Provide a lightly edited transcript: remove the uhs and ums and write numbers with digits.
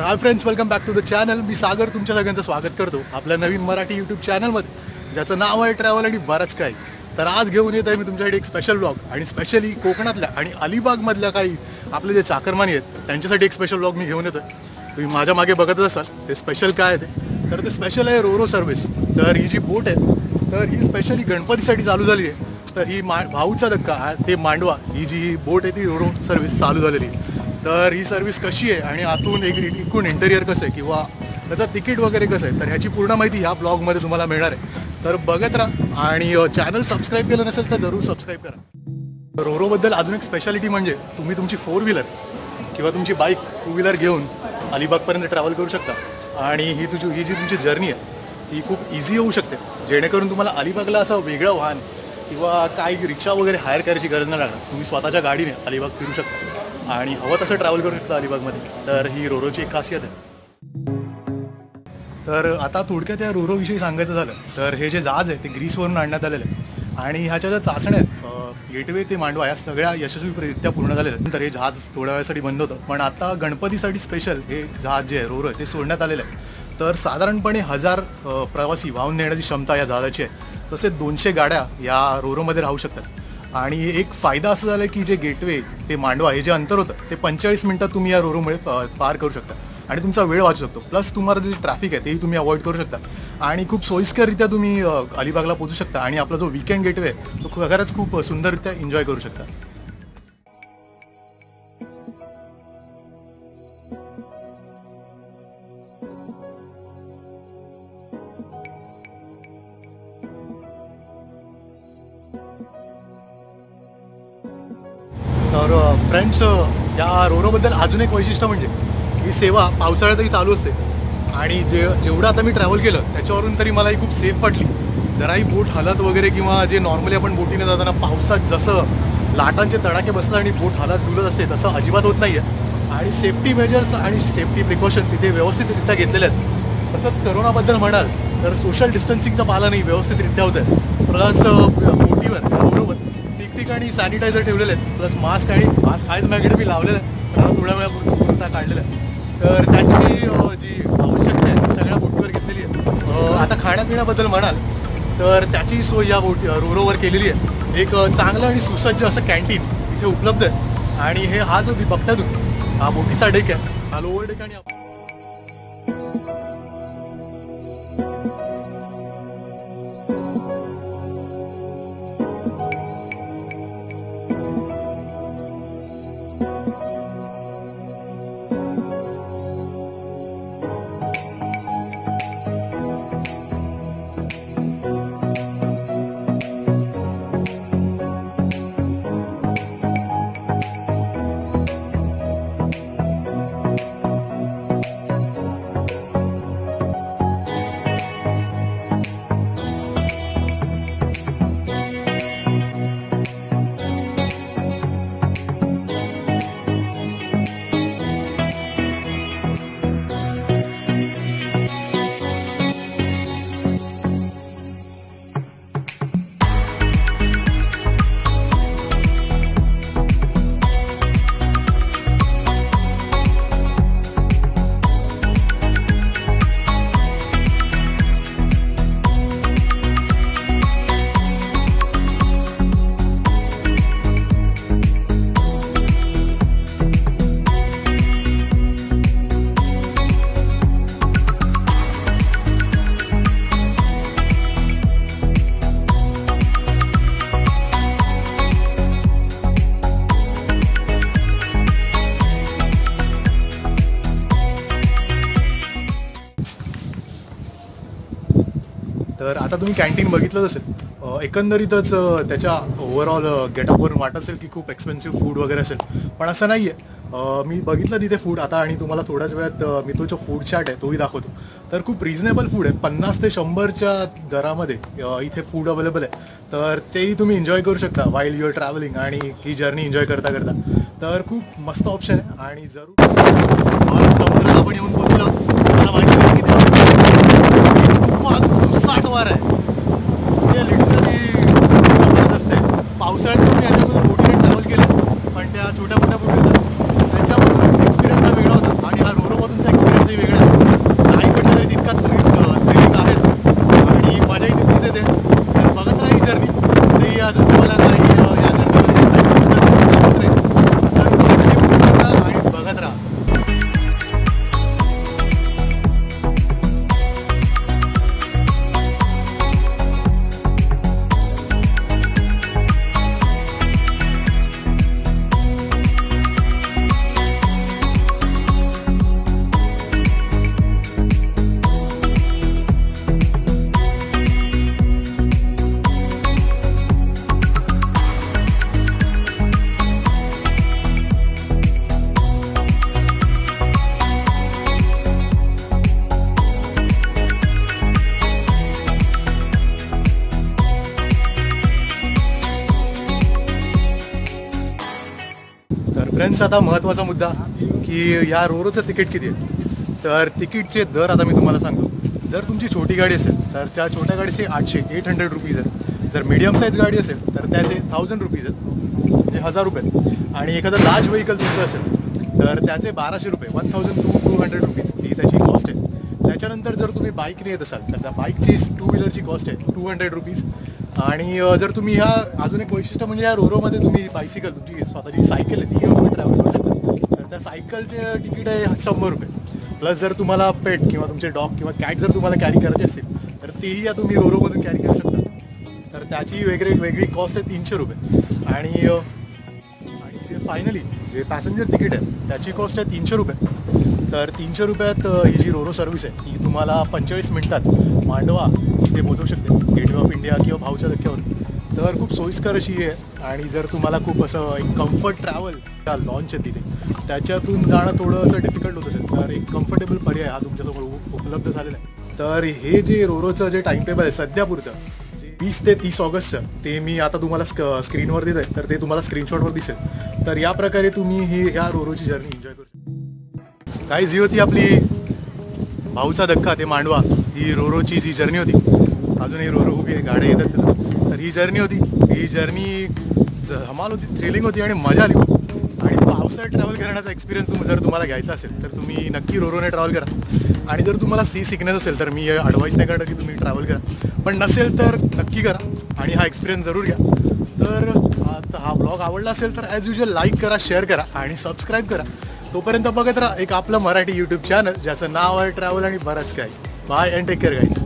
High friends, welcome back to the channel. मी सागर तुमच्या सगळ्यांचं स्वागत करतो आपल्या नवीन मराठी यूट्यूब चॅनलमध्ये, ज्याचं नाव आहे ट्रॅव्हल आणि बरंच काही. तर आज घेऊन येत आहे मी तुमच्यासाठी एक स्पेशल व्लॉग, आणि स्पेशली कोकणातल्या आणि अलिबागमधल्या काही आपले जे चाकरमानी आहेत त्यांच्यासाठी एक स्पेशल व्लॉग मी घेऊन येतो आहे. तुम्ही माझ्या मागे बघतच असाल ते स्पेशल काय आहे तर ते स्पेशल आहे रोरो सर्व्हिस. तर ही जी बोट आहे तर ही स्पेशली गणपतीसाठी चालू झाली आहे. तर ही भाऊचा धक्का ते मांडवा ही जी बोट आहे ती रोरो सर्व्हिस चालू झालेली आहे. तर ही सर्व्हिस कशी आहे आणि आतून एकूण इंटेरियर कसं आहे किंवा त्याचं तिकीट वगैरे कसं आहे तर ह्याची पूर्ण माहिती ह्या ब्लॉगमध्ये तुम्हाला मिळणार आहे. तर बघत राहा आणि चॅनल सबस्क्राईब केलं नसेल तर जरूर सबस्क्राईब करा. रोरोबद्दल अजून एक स्पेशालिटी म्हणजे तुम्ही तुमची 4 व्हीलर किंवा तुमची बाईक 2 व्हीलर घेऊन अलिबागपर्यंत ट्रॅव्हल करू शकता. आणि ही जी तुमची जर्नी आहे ती खूप इझी होऊ शकते, जेणेकरून तुम्हाला अलिबागला असं वेगळं वाहन किंवा काही रिक्षा वगैरे हायर करायची गरज नाही लागणार. तुम्ही स्वतःच्या गाडीने अलिबाग फिरू शकता आणि हवं तसं ट्रॅव्हल करू शकता अलिबागमध्ये. तर ही रोरोची एक खासियत आहे. तर आता थोडक्यात या रोरोविषयी सांगायचं झालं तर हे जे जहाज आहे ते ग्रीसवरून आणण्यात आलेलं आहे आणि ह्याच्या ज्या चाचण्या आहेत गेटवे ते मांडवा या सगळ्या यशस्वीरित्या पूर्ण झालेल्या. तर हे जहाज थोड्या वेळासाठी बंद होतं, पण आता गणपतीसाठी स्पेशल हे जहाज जे आहे रोरो आहे ते सोडण्यात आलेलं आहे. तर साधारणपणे 1000 प्रवासी वाहून नेण्याची क्षमता या जहाजाची आहे. तसेच 200 गाड्या या रोरोमध्ये राहू शकतात. आणि एक फायदा असं झाला की जे गेटवे ते मांडवा हे जे अंतर होतं ते 45 मिनिटात तुम्ही या रोरोमुळे पार करू शकता आणि तुमचा वेळ वाचू शकतो. प्लस तुम्हाला जे ट्रॅफिक आहे तेही तुम्ही अवॉइड करू शकता आणि खूप सोयीस्कररित्या तुम्ही अलिबागला पोहोचू शकता आणि आपला जो वीकेंड गेटवे आहे तो खरंच खूप सुंदररित्या एन्जॉय करू शकता. तर फ्रेंड्स, या रोरोबद्दल अजून एक वैशिष्ट्य म्हणजे ही सेवा पावसाळ्यातही चालू असते. आणि जेवढं आता मी ट्रॅव्हल केलं त्याच्यावरून तरी मला ही खूप सेफ वाटली. जराही बोट हलत वगैरे किंवा जे नॉर्मली आपण बोटीने जाताना पावसात जसं लाटांचे तडाखे बसतात आणि बोट हलत डुलत असते तसं अजिबात होत नाही आहे. आणि सेफ्टी मेजर्स आणि सेफ्टी प्रिकॉशन्स इथे व्यवस्थितरित्या घेतलेले आहेत. तसंच करोनाबद्दल म्हणाल तर सोशल डिस्टन्सिंगचं पालनही व्यवस्थितरित्या होतं आहे. प्लस बोटीवर बरोबर ठिकठिकाणी सॅनिटायझर ठेवलेले आहेत. प्लस मास्क आहेच माझ्याकडे मी लावलेलं आहे, थोड्या वेळापूर्वी काढलेलं आहे. तर त्याची जी आवश्यकता आहे ती सगळ्या बोटीवर घेतलेली आहे. आता खाण्यापिण्याबद्दल म्हणाल तर त्याची सोय या रोरोवर केलेली आहे. एक चांगलं आणि सुसज्ज असं कॅन्टीन इथे उपलब्ध आहे. आणि हा जो बघता तुम्ही हा बोटीचा डेक आहे, हा लोअर डेक. आणि तर आता तुम्ही कॅन्टीन बघितलंच असेल. एकंदरीतच त्याच्या ओव्हरऑल गेटअपवरून वाटत असेल की खूप एक्सपेन्सिव्ह फूड वगैरे असेल, पण असं नाही आहे. मी बघितलं तिथे फूड आता आणि तुम्हाला थोड्याच वेळात मी तो जो फूड चार्ट आहे तोही दाखवतो. तर खूप रिजनेबल फूड आहे, 50 ते 100च्या दरामध्ये इथे फूड अवेलेबल आहे. तर तेही तुम्ही एन्जॉय करू शकता वाईल युअर ट्रॅव्हलिंग आणि ही जर्नी एन्जॉय करता करता. तर खूप मस्त ऑप्शन आहे. आणि जरूर समुद्रात आपण येऊन पोहोचलो. मला माहिती नाही किती तुफान सुसाट वार आहे, ते लिटरली जबरदस्त आहे. पावसाळ्यात तुम्ही याच्याबद्दल बोटीने ट्रॅव्हल केलं, पण त्या छोट्या मोठ्या बोटी होत्या त्याच्याबरोबर एक्सपिरियन्स हा वेगळा होता. आणि हा रोरोमधूनचा एक्सपिरियन्स अजून तुम्हाला काही या जर्नीमध्ये तर आणि बघत राहा. तर फ्रेंड्स, आता महत्त्वाचा मुद्दा की या रोरोचं तिकीट किती आहे. तर तिकीटचे दर आता मी तुम्हाला सांगतो. जर तुमची छोटी गाडी असेल तर त्या छोट्या गाडीचे 800 रुपीज आहेत. जर मीडियम साईज गाडी असेल तर त्याचे 1000 रुपीज आहेत, म्हणजे 1000 रुपये. आणि एखादं लार्ज व्हेकल तुमचं असेल तर त्याचे 1200 रुपये, 1200 रुपीज ही त्याची कॉस्ट आहे. त्याच्यानंतर जर तुम्ही बाईकने येत असाल तर त्या बाईकची टू व्हीलरची कॉस्ट आहे 200 रुपीज. आणि जर तुम्ही ह्या अजून एक वैशिष्ट्य म्हणजे या रोरोमध्ये तुम्ही बायसिकल, तुमची स्वतःची सायकल आहे ती घेऊन तुम्ही ट्रॅव्हल करू शकता. तर त्या सायकलचे तिकीट आहे 100 रुपये. प्लस जर तुम्हाला पेट किंवा तुमचे डॉग किंवा कॅट जर तुम्हाला कॅरी करायचे असतील तर तेही या तुम्ही रोरोमधून कॅरी करू शकता. तर त्याची वेगळी कॉस्ट आहे 300 रुपये. आणि जे फायनली जे पॅसेंजर तिकीट आहे त्याची कॉस्ट आहे 300 रुपये. तर 300 रुपयात ही जी रोरो सर्व्हिस आहे ती तुम्हाला 45 मिनिटात मांडवा इथे पोहोचवू शकते, गेटवे ऑफ इंडिया किंवा भाऊच्या धक्क्यावर. तर खूप सोयीस्कर अशी आहे. आणि जर तुम्हाला खूप असं एक कम्फर्ट ट्रॅव्हल लॉन्च आहे तिथे, त्याच्यातून जाणं थोडं असं डिफिकल्ट होत असेल तर एक कम्फर्टेबल पर्याय हा तुमच्यासमोर उपलब्ध झालेला आहे. तर हे जे रोरोचं जे टाइम टेबल आहे सध्यापुरतं 20 ते 30 ऑगस्टचं, ते मी आता तुम्हाला स्क्रीनवर देत आहे. तर ते तुम्हाला स्क्रीनशॉटवर दिसेल. तर या प्रकारे तुम्ही ह्या रोरोची जर्नी एन्जॉय करू शकता. काहीच ही होती आपली भाऊचा धक्का ते मांडवा, ही रोरोची जी जर्नी होती. अजून ही रोरो उभी आहे, गाड्या येतात तिथं. तर ही जर्नी होती. ही जर्नी धमाल होती, थ्रिलिंग होती आणि मजा आली. आणि पावसाळ्यात ट्रॅव्हल करण्याचा एक्सपिरियन्स जर तुम्हाला घ्यायचा असेल तर तुम्ही नक्की रोरोने ट्रॅव्हल करा. आणि जर तुम्हाला सी सिकनेस असेल तर मी ॲडवाईस नाही करणार की तुम्ही ट्रॅव्हल करा, पण नसेल तर नक्की करा आणि हा एक्सपिरियन्स जरूर घ्या. तर हा ब्लॉग आवडला असेल तर ॲज युजल लाईक करा, शेअर करा आणि सबस्क्राईब करा. तोपर्यंत बघत राहा एक आपलं मराठी यूट्यूब चॅनल ज्याचं नाव आहे ट्रॅव्हल आणि बरंच काय. Bye and take care guys.